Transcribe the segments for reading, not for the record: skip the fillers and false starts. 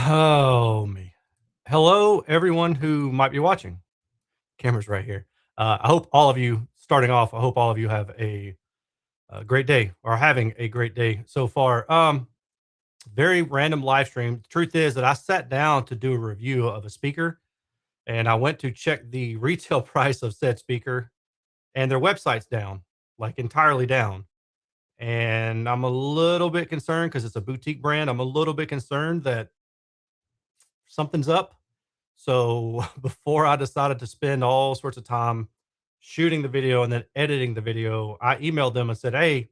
Oh, me. Hello, everyone who might be watching. Camera's right here. I hope all of you, starting off, I hope all of you have a great day or having a great day so far. Very random live stream. The truth is that I sat down to do a review of a speaker and I went to check the retail price of said speaker and their website's down, like entirely down. And I'm a little bit concerned because it's a boutique brand. I'm a little bit concerned that something's up. So before I decided to spend all sorts of time shooting the video and then editing the video, I emailed them and said, "Hey,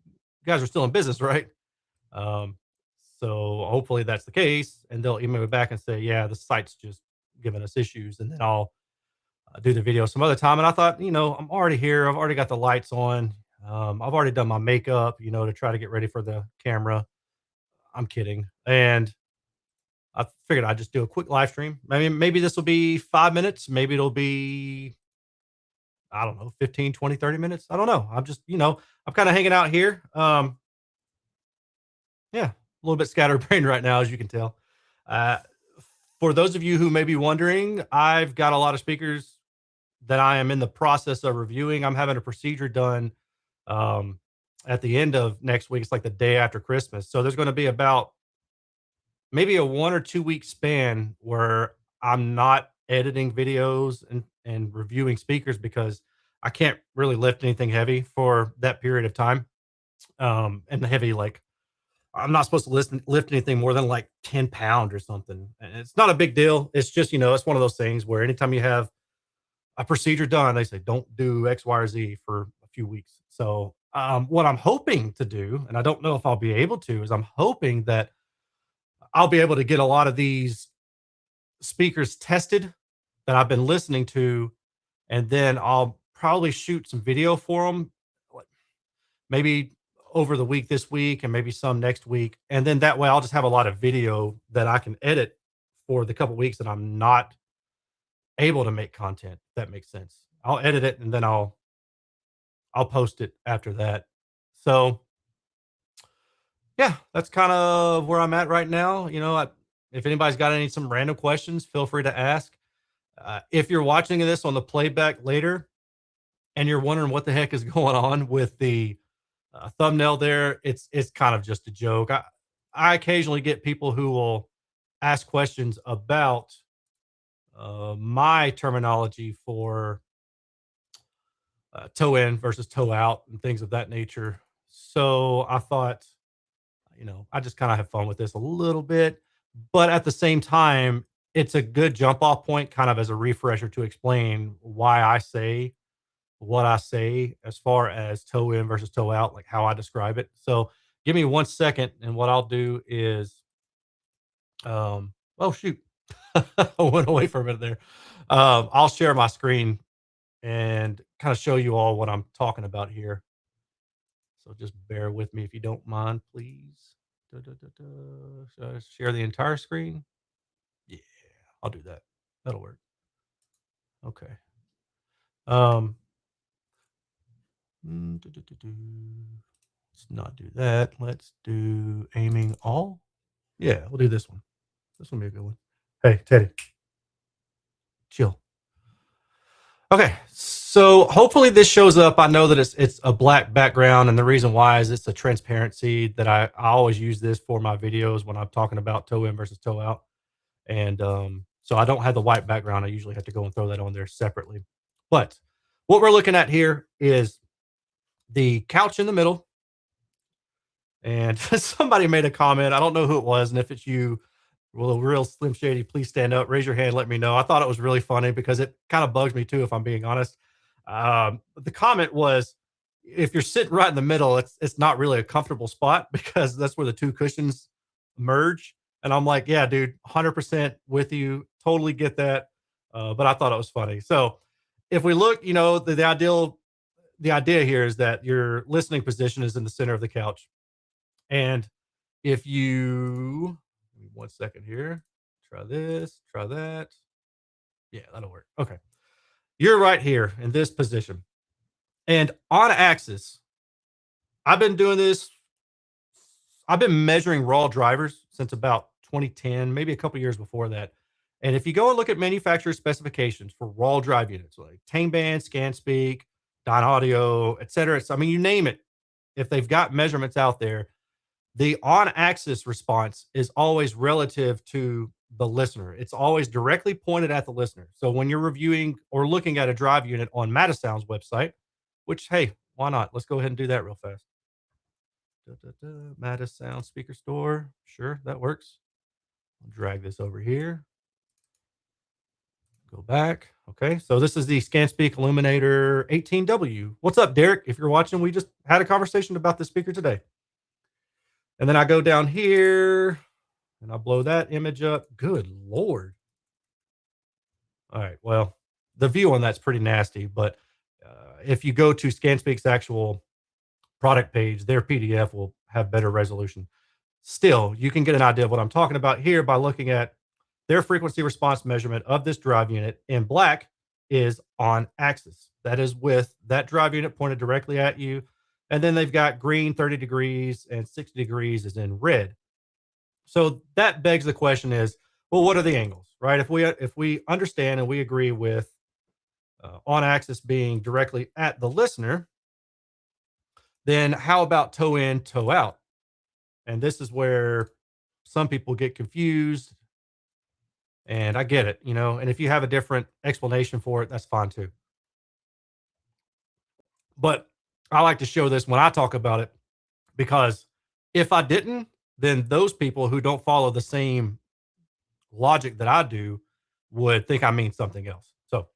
you guys are still in business, right?" Um, so hopefully that's the case, and they'll email me back and say, "Yeah, the site's just giving us issues," and then I'll do the video some other time. And I thought, I'm already here. I've already got the lights on. I've already done my makeup, to try to get ready for the camera. I'm kidding, and I figured I'd just do a quick live stream. Maybe this will be 5 minutes. Maybe it'll be, I don't know, 15, 20, 30 minutes. I don't know. I'm just, I'm kind of hanging out here. Yeah, a little bit scatterbrained right now, as you can tell. Uh, for those of you who may be wondering, I've got a lot of speakers that I am in the process of reviewing. I'm having a procedure done um, at the end of next week. It's like the day after Christmas. So there's going to be about maybe a 1 or 2 week span where I'm not editing videos and reviewing speakers because I can't really lift anything heavy for that period of time. And the heavy, like I'm not supposed to lift anything more than like 10 pounds or something. And it's not a big deal. It's just, it's one of those things where anytime you have a procedure done, they say don't do X, Y, or Z for a few weeks. So what I'm hoping to do, and I don't know if I'll be able to, is I'm hoping that I'll be able to get a lot of these speakers tested that I've been listening to, and then I'll probably shoot some video for them, like maybe over the week this week and maybe some next week. And then that way I'll just have a lot of video that I can edit for the couple weeks that I'm not able to make content. If that makes sense. I'll edit it and then I'll post it after that. So yeah, that's kind of where I'm at right now. If anybody's got some random questions, feel free to ask. If you're watching this on the playback later and you're wondering what the heck is going on with the thumbnail there, it's kind of just a joke. I occasionally get people who will ask questions about my terminology for toe in versus toe out and things of that nature. So I thought, I just kind of have fun with this a little bit, but at the same time, it's a good jump off point, kind of as a refresher to explain why I say what I say as far as toe in versus toe out, like how I describe it. So give me 1 second, and what I'll do is, oh shoot, I went away for a minute there. I'll share my screen and kind of show you all what I'm talking about here. So just bear with me if you don't mind, please. Da, da, da, da. Should I share the entire screen? Yeah, I'll do that. That'll work. Okay. Um, let's not do that. Let's do aiming all. Yeah, we'll do this one. This will be a good one. Hey, Teddy, chill. Okay, so hopefully this shows up. I know that it's a black background, and the reason why is it's a transparency that I always use this for my videos when I'm talking about toe in versus toe out. And so I don't have the white background. I usually have to go and throw that on there separately. But what we're looking at here is the couch in the middle. And somebody made a comment. I don't know who it was. And if it's you, well, real Slim Shady, please stand up, raise your hand, let me know. I thought it was really funny because it kind of bugs me too, if I'm being honest. The comment was, if you're sitting right in the middle, it's not really a comfortable spot because that's where the two cushions merge. And I'm like, yeah, dude, 100% with you. Totally get that. But I thought it was funny. So if we look, the idea here is that your listening position is in the center of the couch. And if you, give me 1 second here, try this, try that. Yeah, that'll work. Okay. You're right here in this position. And on axis, I've been doing this. I've been measuring raw drivers since about 2010, maybe a couple years before that. And if you go and look at manufacturer specifications for raw drive units, like Tang Band, ScanSpeak, Don Audio, et cetera, I mean, you name it. If they've got measurements out there, the on-axis response is always relative to the listener. It's always directly pointed at the listener. So when you're reviewing or looking at a drive unit on Matasound's website, which, hey, why not? Let's go ahead and do that real fast. Matasound speaker store. Sure, that works. I'll drag this over here. Go back. Okay, so this is the ScanSpeak Illuminator 18W. What's up, Derek? If you're watching, we just had a conversation about this speaker today. And then I go down here and I blow that image up. Good Lord. All right. Well, the view on that's pretty nasty, but if you go to ScanSpeak's actual product page, their PDF will have better resolution. Still, you can get an idea of what I'm talking about here by looking at their frequency response measurement of this drive unit. In black is on axis. That is with that drive unit pointed directly at you. And then they've got green 30 degrees and 60 degrees is in red. So that begs the question is, well, what are the angles, right? If we understand and we agree with on axis being directly at the listener, then how about toe in, toe out? And this is where some people get confused. And I get it, you know, and if you have a different explanation for it, that's fine too. But I like to show this when I talk about it because if I didn't, then those people who don't follow the same logic that I do would think I mean something else. So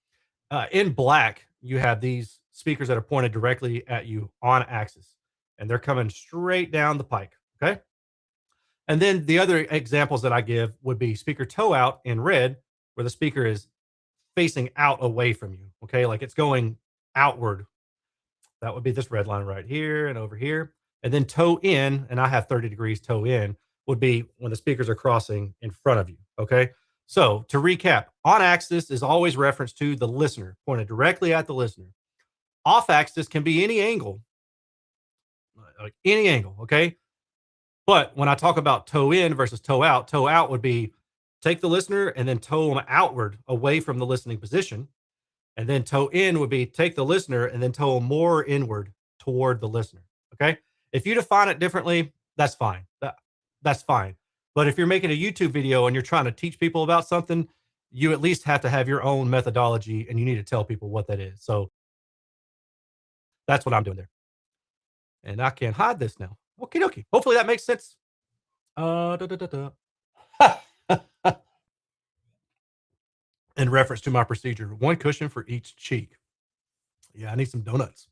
in black, you have these speakers that are pointed directly at you on axis, and they're coming straight down the pike. Okay. And then the other examples that I give would be speaker toe out in red, where the speaker is facing out away from you. Okay. Like it's going outward. That would be this red line right here and over here. And then toe in, and I have 30 degrees toe in, would be when the speakers are crossing in front of you. Okay. So to recap, on axis is always reference to the listener, pointed directly at the listener. Off axis can be any angle, like any angle. Okay. But when I talk about toe in versus toe out would be take the listener and then toe them outward away from the listening position. And then toe in would be take the listener and then toe them more inward toward the listener. Okay. If you define it differently, that's fine. That's fine. But if you're making a YouTube video and you're trying to teach people about something, you at least have to have your own methodology and you need to tell people what that is. So that's what I'm doing there. And I can hide this now. Okie dokie. Hopefully that makes sense. Da, da, da, da. In reference to my procedure, one cushion for each cheek. Yeah, I need some donuts.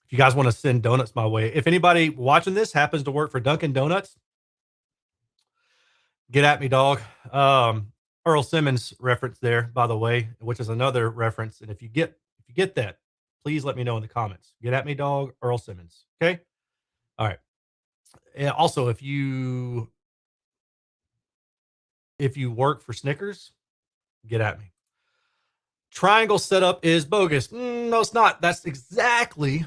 If you guys want to send donuts my way, if anybody watching this happens to work for Dunkin' Donuts, get at me, dog. Earl Simmons reference there, by the way, which is another reference. And if you get that, please let me know in the comments. Get at me, dog. Earl Simmons. Okay. All right. And also, if you work for Snickers, get at me. Triangle setup is bogus. No, it's not. That's exactly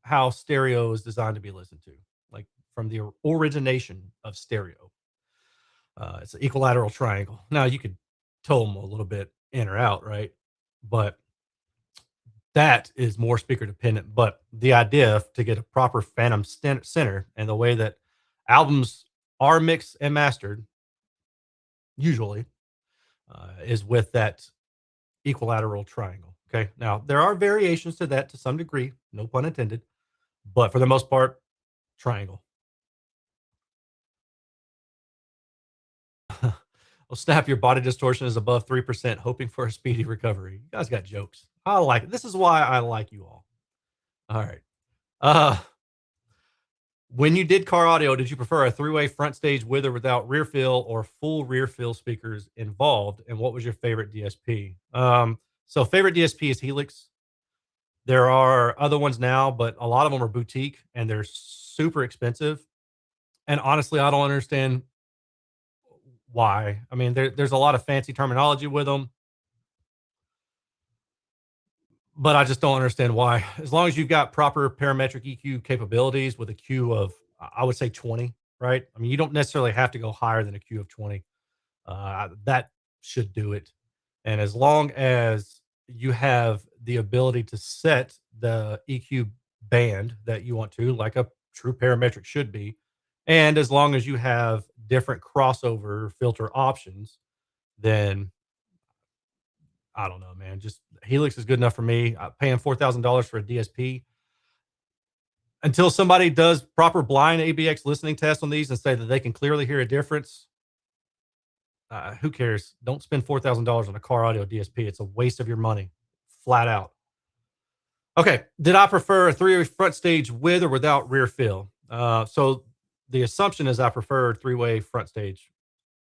how stereo is designed to be listened to, like from the origination of stereo. It's an equilateral triangle. Now you could tone them a little bit in or out, right? But that is more speaker dependent. But the idea to get a proper phantom center and the way that albums are mixed and mastered usually is with that equilateral triangle. Okay. Now there are variations to that to some degree, no pun intended, but for the most part, triangle. Well, snap, your body distortion is above 3%, hoping for a speedy recovery. You guys got jokes. I like it. This is why I like you all. All right. When you did car audio, did you prefer a three-way front stage with or without rear fill or full rear fill speakers involved? And what was your favorite DSP? So favorite DSP is Helix. There are other ones now, but a lot of them are boutique and they're super expensive. And honestly, I don't understand why. I mean, there's a lot of fancy terminology with them, but I just don't understand why. As long as you've got proper parametric EQ capabilities with a Q of, I would say 20, right? I mean, you don't necessarily have to go higher than a Q of 20. That should do it. And as long as you have the ability to set the EQ band that you want to, like a true parametric should be, and as long as you have different crossover filter options, then I don't know, man. Just Helix is good enough for me. Paying $4,000 for a DSP until somebody does proper blind ABX listening tests on these and say that they can clearly hear a difference. Who cares? Don't spend $4,000 on a car audio DSP. It's a waste of your money, flat out. Okay. Did I prefer a three-way front stage with or without rear fill? So the assumption is I prefer three-way front stage.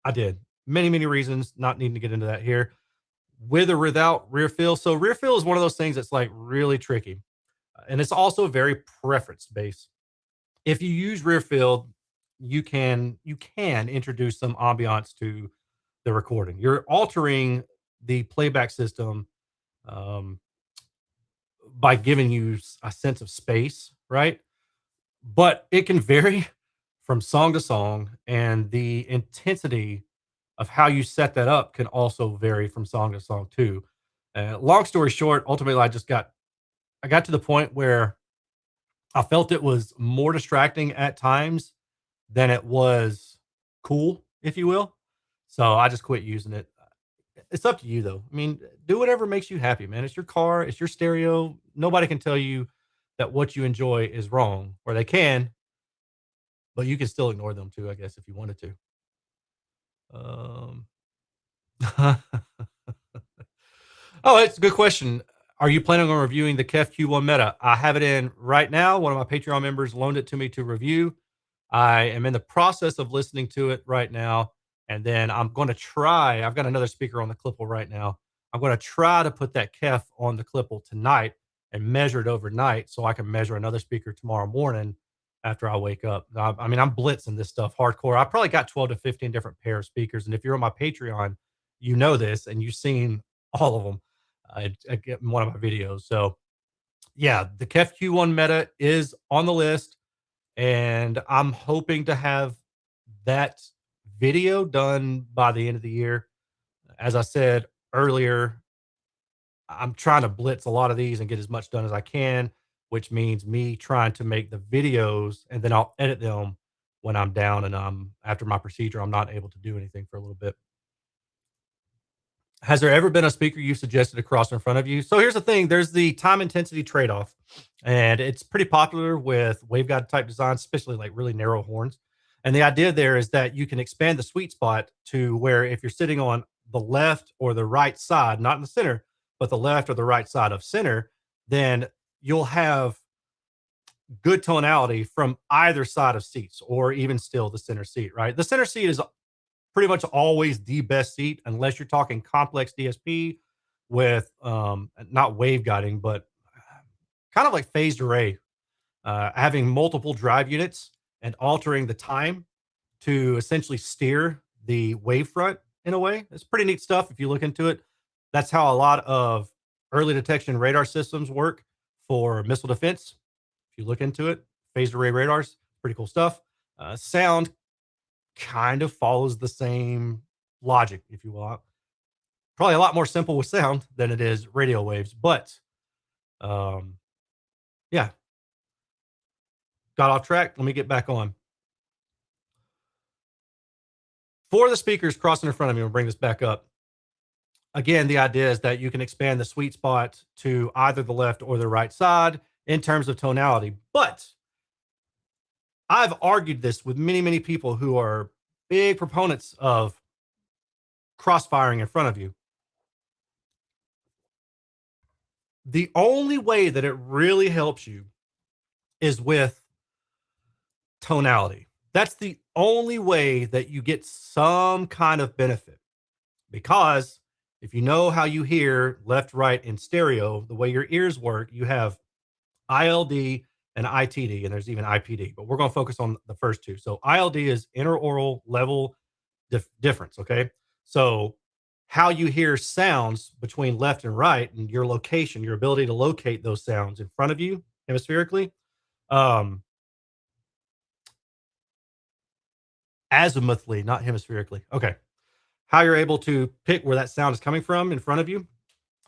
I did. Many, many reasons, not needing to get into that here. With or without rear fill. So rear fill is one of those things that's like really tricky. And it's also very preference based. If you use rear fill, you can introduce some ambiance to the recording. You're altering the playback system um, by giving you a sense of space, right? But it can vary from song to song, and the intensity of how you set that up can also vary from song to song too. Long story short, ultimately, I got to the point where I felt it was more distracting at times than it was cool, if you will. So I just quit using it. It's up to you though. I mean, do whatever makes you happy, man. It's your car, it's your stereo. Nobody can tell you that what you enjoy is wrong, or they can, but you can still ignore them too, I guess, if you wanted to. Um, oh, it's a good question. Are you planning on reviewing the KEF Q1 Meta? I have it in right now. One of my Patreon members loaned it to me to review. I am in the process of listening to it right now, and then I'm going to try. I've got another speaker on the Clipple right now. I'm going to try to put that KEF on the Clipple tonight and measure it overnight, so I can measure another speaker tomorrow morning after I wake up. I mean, I'm blitzing this stuff hardcore. I probably got 12 to 15 different pair of speakers, and if you're on my Patreon, you know this, and you've seen all of them in one of my videos. So yeah, the KEF Q1 Meta is on the list, and I'm hoping to have that video done by the end of the year. As I said earlier, I'm trying to blitz a lot of these and get as much done as I can, which means me trying to make the videos and then I'll edit them when I'm down and I'm after my procedure. I'm not able to do anything for a little bit. Has there ever been a speaker you suggested across in front of you? So here's the thing, there's the time intensity trade-off, and it's pretty popular with waveguide type designs, especially like really narrow horns. And the idea there is that you can expand the sweet spot to where if you're sitting on the left or the right side, not in the center, but the left or the right side of center, then you'll have good tonality from either side of seats or even still the center seat, right? The center seat is pretty much always the best seat unless you're talking complex DSP with not waveguiding, but kind of like phased array, having multiple drive units and altering the time to essentially steer the wavefront in a way. It's pretty neat stuff if you look into it. That's how a lot of early detection radar systems work for missile defense. If you look into it, phased array radars, pretty cool stuff. Sound kind of follows the same logic, if you will. Probably a lot more simple with sound than it is radio waves, but um, yeah, got off track. Let me get back on. For the speakers crossing in front of me, we'll bring this back up. Again, the idea is that you can expand the sweet spot to either the left or the right side in terms of tonality. But I've argued this with many, many people who are big proponents of crossfiring in front of you. The only way that it really helps you is with tonality. That's the only way that you get some kind of benefit. Because if you know how you hear left, right, in stereo, the way your ears work, you have ILD and ITD, and there's even IPD, but we're going to focus on the first two. So ILD is interoral level difference. Okay. So how you hear sounds between left and right and your location, your ability to locate those sounds in front of you hemispherically. Um, azimuthally, not hemispherically. Okay. How you're able to pick where that sound is coming from in front of you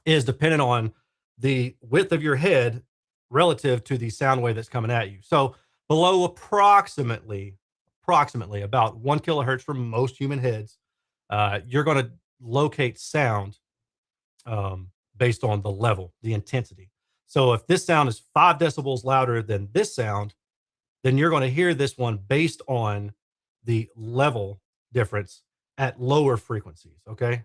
is dependent on the width of your head relative to the sound wave that's coming at you. So below approximately about 1 kilohertz from most human heads, you're going to locate sound based on the level, the intensity. So if this sound is 5 decibels louder than this sound, then you're going to hear this one based on the level difference at lower frequencies. Okay.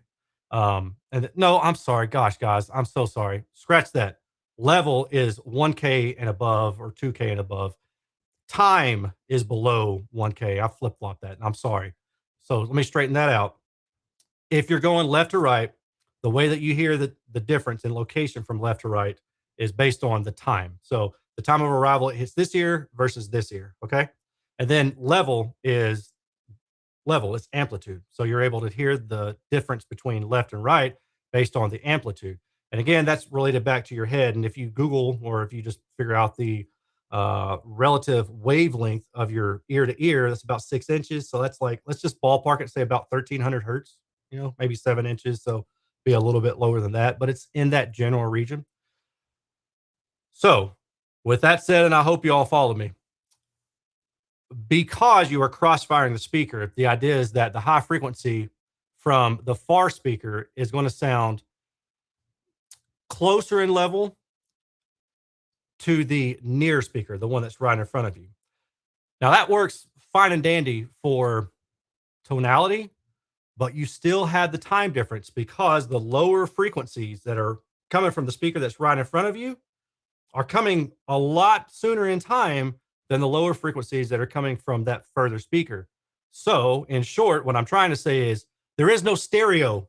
And no, I'm sorry. Gosh, guys, I'm so sorry. Scratch that. Level is 1K and above or 2K and above. Time is below 1K. I flip flop that. I'm sorry. So let me straighten that out. If you're going left to right, the way that you hear the difference in location from left to right is based on the time. So the time of arrival, it hits this ear versus this ear. Okay. And then level, it's amplitude. So you're able to hear the difference between left and right based on the amplitude. And again, that's related back to your head. And if you Google or if you just figure out the relative wavelength of your ear to ear, that's about 6 inches. So that's like, let's just ballpark it, say about 1300 hertz, maybe 7 inches. So be a little bit lower than that, but it's in that general region. So with that said, and I hope you all follow me, because you are cross-firing the speaker, the idea is that the high frequency from the far speaker is going to sound closer in level to the near speaker, the one that's right in front of you. Now that works fine and dandy for tonality, but you still have the time difference because the lower frequencies that are coming from the speaker that's right in front of you are coming a lot sooner in time than the lower frequencies that are coming from that further speaker. So, in short, what I'm trying to say is there is no stereo.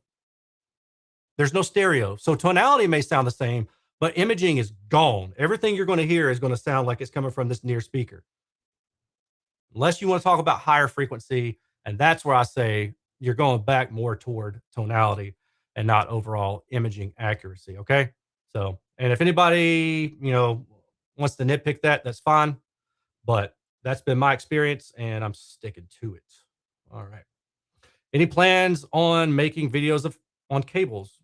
There's no stereo. So, tonality may sound the same, but imaging is gone. Everything you're going to hear is going to sound like it's coming from this near speaker, unless you want to talk about higher frequency. And that's where I say you're going back more toward tonality and not overall imaging accuracy. Okay. So, and if anybody, wants to nitpick that, that's fine. But that's been my experience and I'm sticking to it. All right. Any plans on making videos on cables?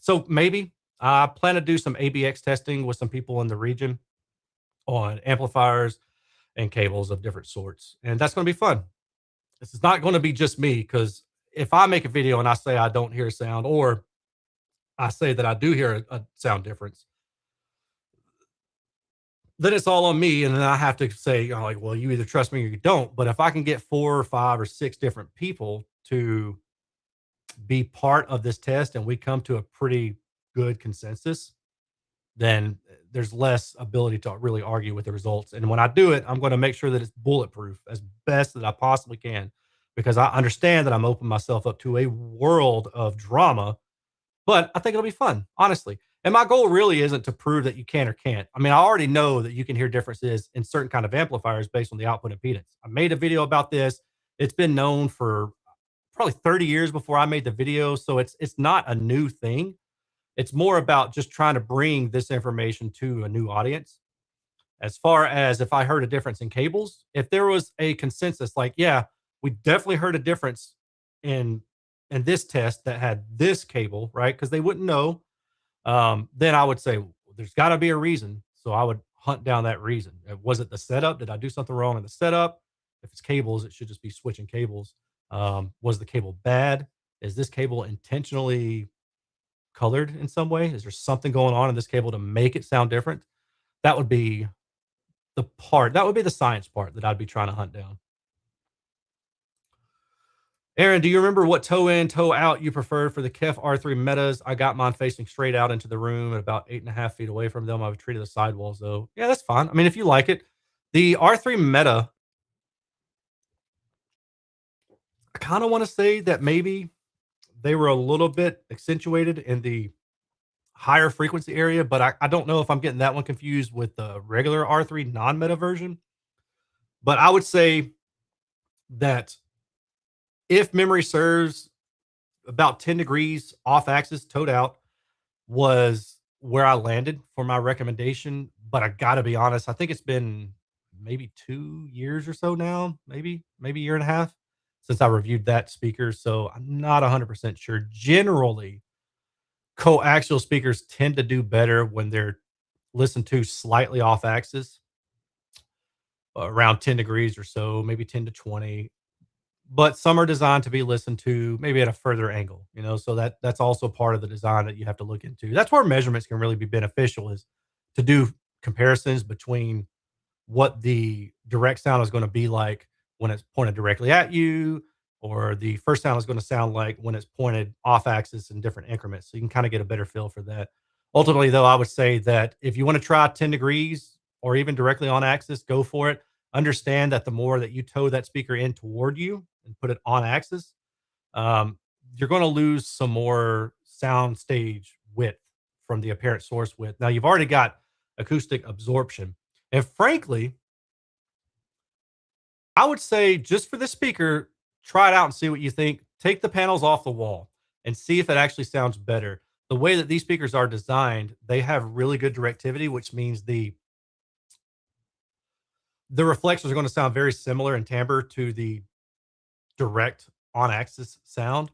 So maybe I plan to do some ABX testing with some people in the region on amplifiers and cables of different sorts. And that's going to be fun. This is not going to be just me because if I make a video and I say I don't hear sound or I say that I do hear a sound difference, then it's all on me. And then I have to say, like, well, you either trust me or you don't. But if I can get 4 or 5 or 6 different people to be part of this test and we come to a pretty good consensus, then there's less ability to really argue with the results. And when I do it, I'm going to make sure that it's bulletproof as best that I possibly can because I understand that I'm opening myself up to a world of drama, but I think it'll be fun, honestly. And my goal really isn't to prove that you can or can't. I mean, I already know that you can hear differences in certain kind of amplifiers based on the output impedance. I made a video about this. It's been known for probably 30 years before I made the video, so it's not a new thing. It's more about just trying to bring this information to a new audience. As far as if I heard a difference in cables, if there was a consensus like, yeah, we definitely heard a difference in this test that had this cable, right? Because they wouldn't know. Then I would say well, there's got to be a reason. So I would hunt down that reason. Was it the setup? Did I do something wrong in the setup? If it's cables, it should just be switching cables. Was the cable bad? Is this cable intentionally colored in some way? Is there something going on in this cable to make it sound different? That would be that would be the science part that I'd be trying to hunt down. Aaron, do you remember what toe in, toe out you preferred for the KEF R3 metas? I got mine facing straight out into the room at about 8.5 feet away from them. I've treated the sidewalls though. Yeah, that's fine. I mean, if you like it, the R3 meta, I kind of want to say that maybe they were a little bit accentuated in the higher frequency area, but I don't know if I'm getting that one confused with the regular R3 non-meta version. But I would say that if memory serves, about 10 degrees off axis, toed out, was where I landed for my recommendation. But I got to be honest, I think it's been maybe 2 years or so now, maybe a year and a half. since I reviewed that speaker, so I'm not 100% sure. Generally, coaxial speakers tend to do better when they're listened to slightly off axis, around 10 degrees or so, maybe 10 to 20. But some are designed to be listened to maybe at a further angle, so that's also part of the design that you have to look into. That's where measurements can really be beneficial, is to do comparisons between what the direct sound is going to be like when it's pointed directly at you, or the first sound is going to sound like when it's pointed off axis in different increments. So you can kind of get a better feel for that. Ultimately, though, I would say that if you want to try 10 degrees or even directly on axis, go for it. Understand that the more that you toe that speaker in toward you and put it on axis, um, you're going to lose some more sound stage width from the apparent source width. Now, you've already got acoustic absorption. And frankly, I would say, just for the speaker, try it out and see what you think. Take the panels off the wall and see if it actually sounds better. The way that these speakers are designed, they have really good directivity, which means the reflections are going to sound very similar in timbre to the direct on axis sound.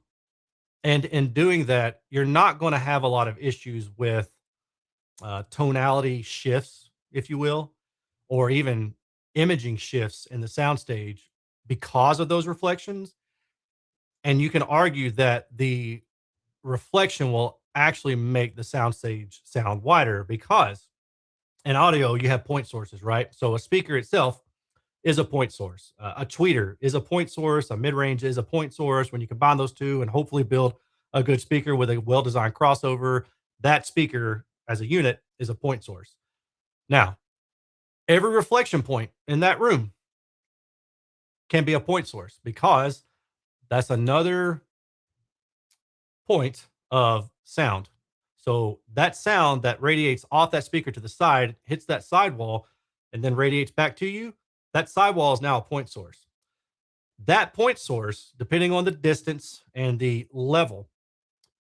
And in doing that, you're not going to have a lot of issues with tonality shifts, if you will, or even imaging shifts in the soundstage because of those reflections. And you can argue that the reflection will actually make the soundstage sound wider, because in audio you have point sources, right? So a speaker itself is a point source. A tweeter is a point source. A mid range is a point source. When you combine those two and hopefully build a good speaker with a well designed crossover, that speaker as a unit is a point source. Now, every reflection point in that room can be a point source, because that's another point of sound. So that sound that radiates off that speaker to the side hits that sidewall and then radiates back to you. That sidewall is now a point source. That point source, depending on the distance and the level,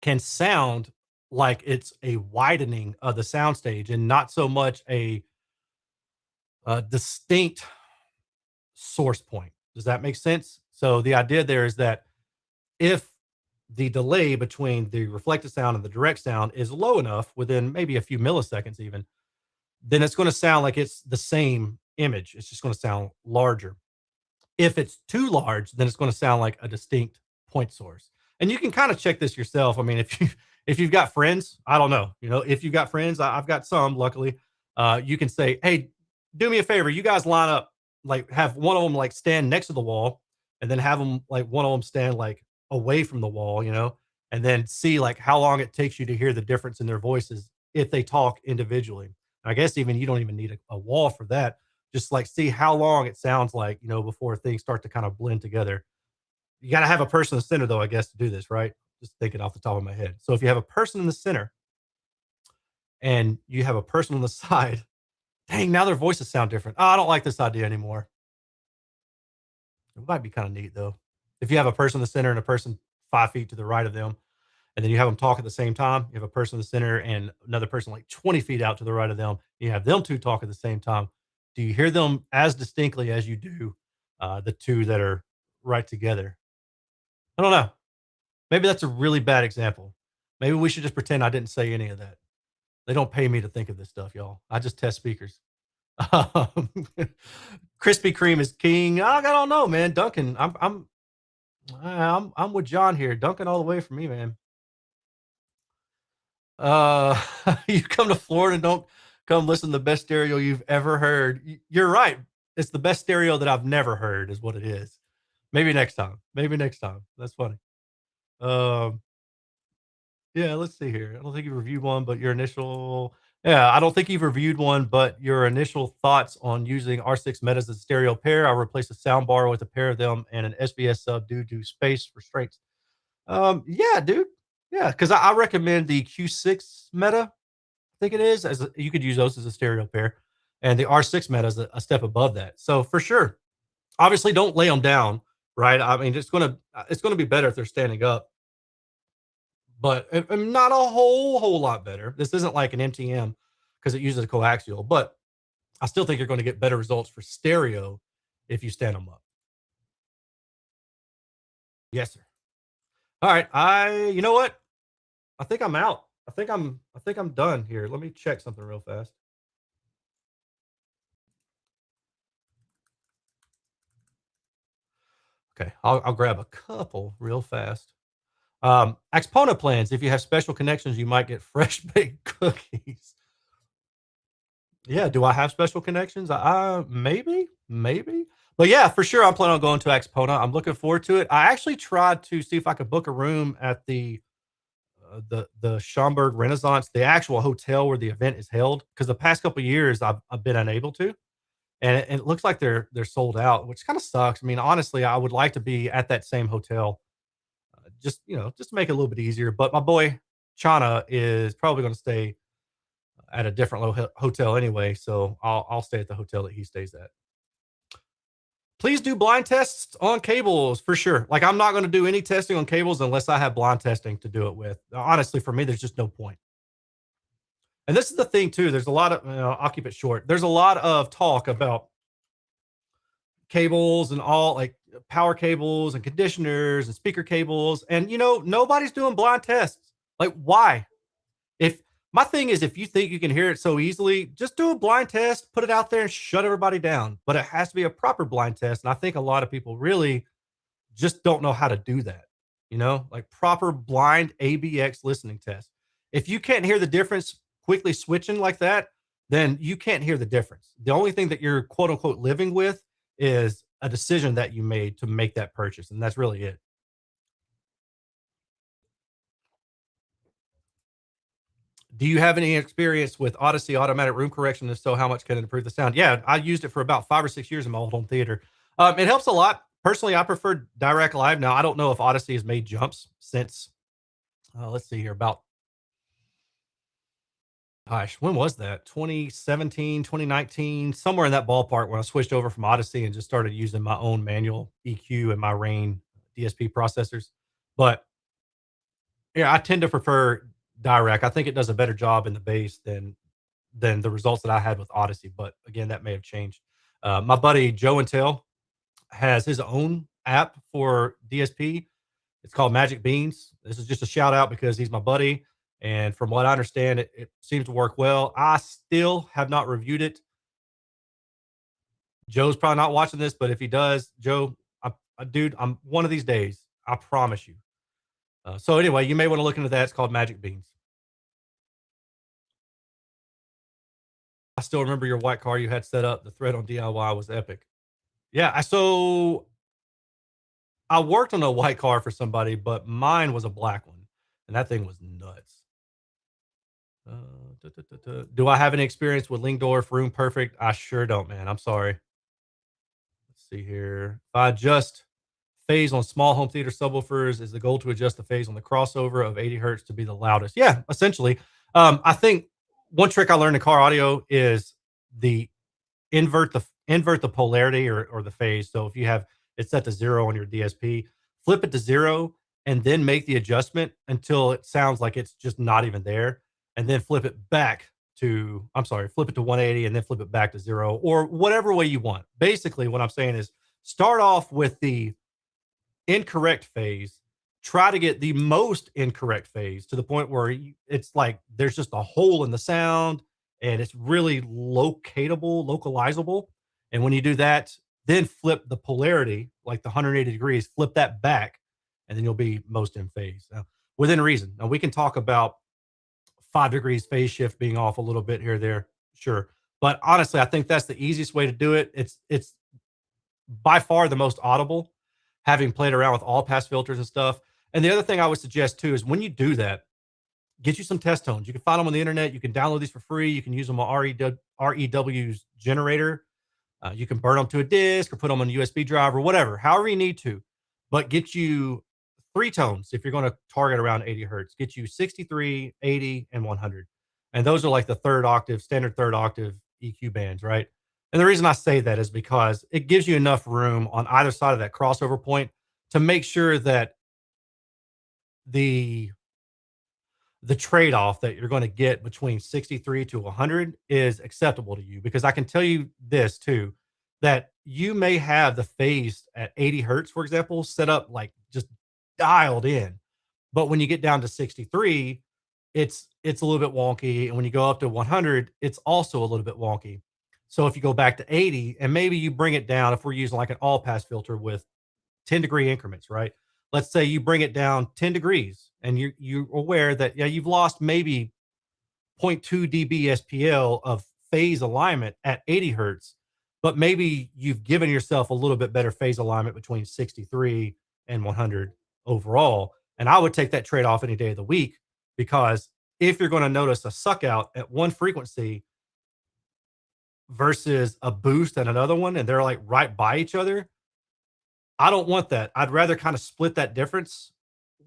can sound like it's a widening of the soundstage and not so much a distinct source point. Does that make sense? So the idea there is that if the delay between the reflected sound and the direct sound is low enough, within maybe a few milliseconds even, then it's going to sound like it's the same image. It's just going to sound larger. If it's too large, then it's going to sound like a distinct point source. And you can kind of check this yourself. I mean, if you've got friends, I don't know, if you've got friends, I've got some, luckily. You can say, hey, do me a favor. You guys line up, like have one of them like stand next to the wall, and then have them like one of them stand like away from the wall, and then see like how long it takes you to hear the difference in their voices if they talk individually. I guess even you don't even need a wall for that. Just like see how long it sounds like, before things start to kind of blend together. You got to have a person in the center, though, I guess, to do this, right? Just thinking off the top of my head. So if you have a person in the center and you have a person on the side, dang, now their voices sound different. Oh, I don't like this idea anymore. It might be kind of neat, though. If you have a person in the center and a person 5 feet to the right of them, and then you have them talk at the same time. You have a person in the center and another person like 20 feet out to the right of them. You have them two talk at the same time. Do you hear them as distinctly as you do the two that are right together? I don't know. Maybe that's a really bad example. Maybe we should just pretend I didn't say any of that. They don't pay me to think of this stuff, y'all. I just test speakers. Um, Krispy Kreme is king. I don't know, man. Duncan, I'm with John here. Duncan all the way for me, man. Uh, you come to Florida and don't come listen to the best stereo you've ever heard. You're right. It's the best stereo that I've never heard is what it is. Maybe next time. Maybe next time. That's funny. Um, yeah, let's see here. I don't think you've reviewed one, but your initial yeah, I don't think you've reviewed one, but your initial thoughts on using R6 metas as a stereo pair. I'll replace a sound bar with a pair of them and an SBS sub due to space restraints. Yeah, dude. Yeah, because I recommend the Q6 meta, think it is. You could use those as a stereo pair, and the R6 meta is a step above that. So for sure, obviously, don't lay them down, right? I mean, it's gonna be better if they're standing up, but not a whole lot better. This isn't like an MTM because it uses a coaxial, but I still think you're going to get better results for stereo if you stand them up. Yes, sir. All right. You know what? I think I'm out. I think I'm done here. Let me check something real fast. Okay. I'll grab a couple real fast. Exponent plans. If you have special connections, you might get fresh baked cookies. Yeah. Do I have special connections? Maybe. But yeah, for sure. I'm planning on going to Exponent. I'm looking forward to it. I actually tried to see if I could book a room at the Schaumburg Renaissance, the actual hotel where the event is held. Because the past couple of years, I've been unable to, and it looks like they're sold out, which kind of sucks. I mean, honestly, I would like to be at that same hotel, just just to make it a little bit easier. But my boy Chana is probably going to stay at a different hotel anyway, so I'll stay at the hotel that he stays at. Please do blind tests on cables for sure. Like I'm not going to do any testing on cables unless I have blind testing to do it with. Honestly, for me, there's just no point. And this is the thing too. There's a lot of, I'll keep it short. There's a lot of talk about cables and all like power cables and conditioners and speaker cables. And, nobody's doing blind tests. Like, why? If my thing is, if you think you can hear it so easily, just do a blind test, put it out there and shut everybody down. But it has to be a proper blind test. And I think a lot of people really just don't know how to do that, like proper blind ABX listening test. If you can't hear the difference quickly switching like that, then you can't hear the difference. The only thing that you're quote unquote living with is a decision that you made to make that purchase. And that's really it. Do you have any experience with Odyssey automatic room correction? If so, how much can it improve the sound? Yeah, I used it for about 5 or 6 years in my old home theater. It helps a lot. Personally, I prefer direct live. Now, I don't know if Odyssey has made jumps since, let's see here, about, gosh, when was that? 2017, 2019, somewhere in that ballpark when I switched over from Odyssey and just started using my own manual EQ and my Rain DSP processors. But yeah, I tend to prefer direct. I think it does a better job in the bass than the results that I had with Odyssey. But again, that may have changed. My buddy Joe and Tail has his own app for DSP. It's called Magic Beans. This is just a shout out because he's my buddy. And from what I understand, it seems to work well. I still have not reviewed it. Joe's probably not watching this, but if he does, Joe, dude, I'm one of these days. I promise you. So anyway, you may want to look into that. It's called Magic Beans. I still remember your white car you had set up. The thread on DIY was epic. Yeah, I worked on a white car for somebody, but mine was a black one, and that thing was nuts. Do I have any experience with Lingdorf Room Perfect? I sure don't, man. I'm sorry. Let's see here. If I adjust phase on small home theater subwoofers, is the goal to adjust the phase on the crossover of 80 hertz to be the loudest? Yeah, essentially. I think one trick I learned in car audio is the invert the polarity or the phase. So if you have it set to 0 on your DSP, flip it to 0 and then make the adjustment until it sounds like it's just not even there, and then flip it back to flip it to 180 and then flip it back to 0 or whatever way you want. Basically, what I'm saying is start off with the incorrect phase, try to get the most incorrect phase to the point where it's like there's just a hole in the sound and it's really localizable. And when you do that, then flip the polarity, like the 180 degrees, flip that back, and then you'll be most in phase. Now, within reason. Now, we can talk about 5 degrees phase shift being off a little bit here, there, sure. But honestly, I think that's the easiest way to do it. It's by far the most audible, having played around with all pass filters and stuff. And the other thing I would suggest too is when you do that, get you some test tones. You can find them on the internet. You can download these for free. You can use them on REW's generator. You can burn them to a disk or put them on a USB drive or whatever, however you need to. But get you three tones if you're going to target around 80 hertz. Get you 63, 80, and 100. And those are like the standard third octave EQ bands, right? And the reason I say that is because it gives you enough room on either side of that crossover point to make sure that the the trade-off that you're going to get between 63 to 100 is acceptable to you, because I can tell you this too, that you may have the phase at 80 hertz, for example, set up like just dialed in. But when you get down to 63, it's a little bit wonky, and when you go up to 100, it's also a little bit wonky. So if you go back to 80 and maybe you bring it down, if we're using like an all pass filter with 10-degree increments, right? Let's say you bring it down 10 degrees and you're aware that yeah, you've lost maybe zero point 0.2 dB SPL of phase alignment at 80 hertz, but maybe you've given yourself a little bit better phase alignment between 63 and 100 overall. And I would take that trade off any day of the week, because if you're going to notice a suck out at one frequency versus a boost at another one, and they're like right by each other, I don't want that. I'd rather kind of split that difference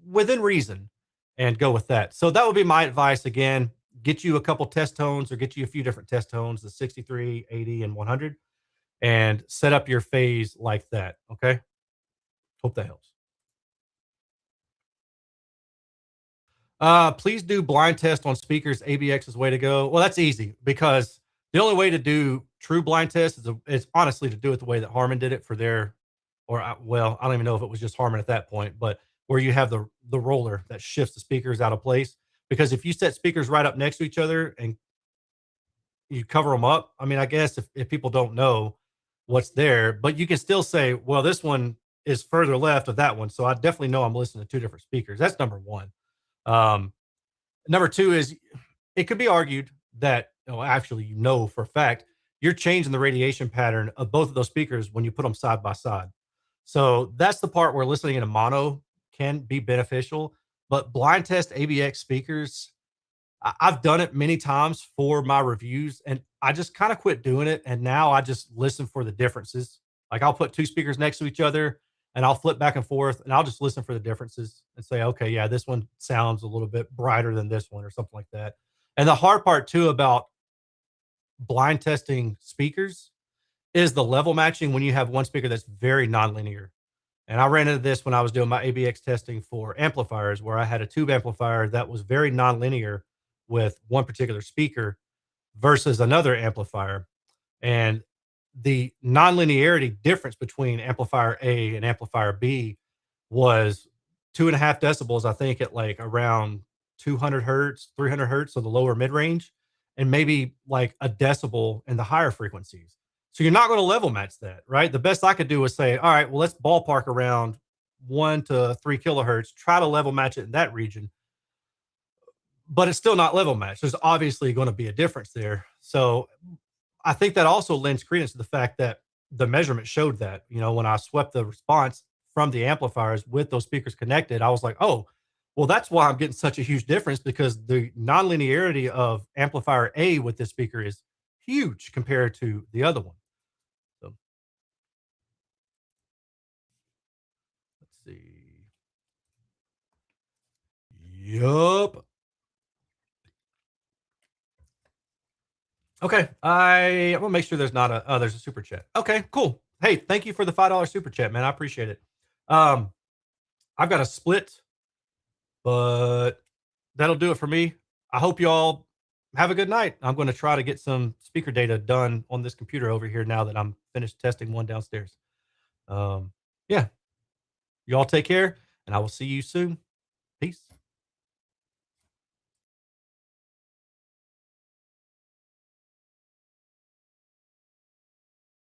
within reason and go with that. So that would be my advice. Again, get you a couple test tones or get you a few different test tones, the 63, 80, and 100, and set up your phase like that. Okay. Hope that helps. Please do blind test on speakers. ABX is way to go. Well, that's easy because the only way to do true blind test is honestly to do it the way that Harman did it for their, well, I don't even know if it was just Harman at that point, but where you have the roller that shifts the speakers out of place. Because if you set speakers right up next to each other and you cover them up, I mean, I guess if people don't know what's there, but you can still say, well, this one is further left of that one, so I definitely know I'm listening to two different speakers. That's number one. Um, Number two is it could be argued that, actually, for a fact, you're changing the radiation pattern of both of those speakers when you put them side by side. So that's the part where listening in a mono can be beneficial. But blind test ABX speakers, I've done it many times for my reviews, and I just kind of quit doing it. And now I just listen for the differences. Like I'll put two speakers next to each other and I'll flip back and forth and I'll just listen for the differences and say, okay, yeah, this one sounds a little bit brighter than this one or something like that. And the hard part too about blind testing speakers is the level matching when you have one speaker that's very nonlinear. And I ran into this when I was doing my ABX testing for amplifiers, where I had a tube amplifier that was very nonlinear with one particular speaker versus another amplifier. And the nonlinearity difference between amplifier A and amplifier B was 2.5 decibels, I think, at like around 200 hertz, 300 hertz, so the lower mid range, and maybe like a decibel in the higher frequencies. So you're not going to level match that, right? The best I could do was say, all right, well, let's ballpark around 1 to 3 kilohertz, try to level match it in that region, but it's still not level match. There's obviously going to be a difference there. So I think that also lends credence to the fact that the measurement showed that, when I swept the response from the amplifiers with those speakers connected, I was like, oh, well, that's why I'm getting such a huge difference, because the nonlinearity of amplifier A with this speaker is huge compared to the other one. So let's see. Yup. Okay. I'm gonna make sure there's not a, oh, there's a super chat. Okay, cool. Hey, thank you for the $5 super chat, man. I appreciate it. Um, I've got a split, but that'll do it for me. I hope you all have a good night. I'm going to try to get some speaker data done on this computer over here now that I'm finished testing one downstairs. Yeah, you all take care, and I will see you soon. Peace.